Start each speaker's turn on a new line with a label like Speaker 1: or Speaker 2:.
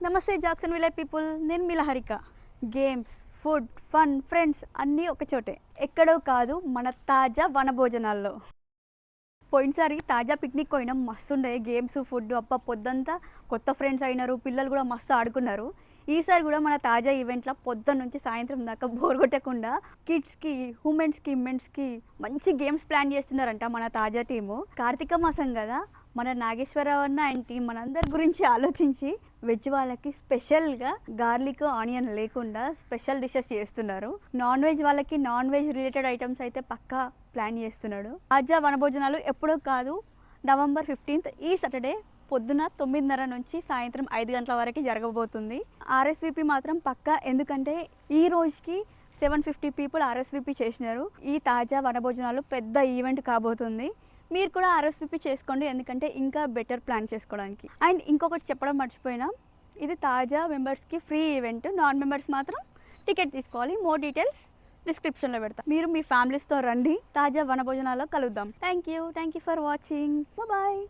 Speaker 1: నమస్తే Jackson Wiley people, నేను మీ Laharika. Games, food, fun, friends అన్నీ ఒక చోటే. ఎక్కడో కాదు, మన తాజా వనభోజనాల్లో. పోయినసారి తాజా పిక్నిక్ పోయినాం, మస్తు ఉండే. గేమ్స్, ఫుడ్, అప్ప పొద్దంతా కొత్త ఫ్రెండ్స్ అయినారు, పిల్లలు కూడా మస్తు ఆడుకున్నారు. ఈసారి కూడా మన తాజా ఈవెంట్లో పొద్దున్న నుంచి సాయంత్రం దాకా బోర్ కొట్టకుండా కిడ్స్కి, ఉమెన్స్కి, మెన్స్కి మంచి గేమ్స్ ప్లాన్ చేస్తున్నారంట మన తాజా టీము. కార్తీక మాసం కదా, మన నాగేశ్వరరావు అన్న అండ్ టీం మనందరి గురించి ఆలోచించి వెజ్ వాళ్ళకి స్పెషల్గా గార్లిక్ ఆనియన్ లేకుండా స్పెషల్ డిషెస్ చేస్తున్నారు. నాన్ వెజ్ వాళ్ళకి నాన్ వెజ్ రిలేటెడ్ ఐటమ్స్ అయితే పక్కా ప్లాన్ చేస్తున్నాడు. తాజా వనభోజనాలు ఎప్పుడో కాదు, November 15th ఈ సాటర్డే పొద్దున 9:30 నుంచి సాయంత్రం 5 గంటల వరకు జరగబోతుంది. RSVP మాత్రం పక్కా, ఎందుకంటే ఈ రోజుకి 750 పీపుల్ RSVP చేసినారు. ఈ తాజా వనభోజనాలు పెద్ద ఈవెంట్ కాబోతుంది. మీరు కూడా RSVP చేసుకోండి, ఎందుకంటే ఇంకా బెటర్ ప్లాన్ చేసుకోవడానికి. అండ్ ఇంకొకటి చెప్పడం మర్చిపోయినా, ఇది తాజా మెంబర్స్కి ఫ్రీ ఈవెంట్, నాన్ మెంబర్స్ మాత్రం టికెట్ తీసుకోవాలి. మోర్ డీటెయిల్స్ డిస్క్రిప్షన్లో పెడతా. మీరు మీ ఫ్యామిలీస్తో రండి, తాజా వనభోజనాల్లో కలుద్దాం. Thank you for watching. Bye.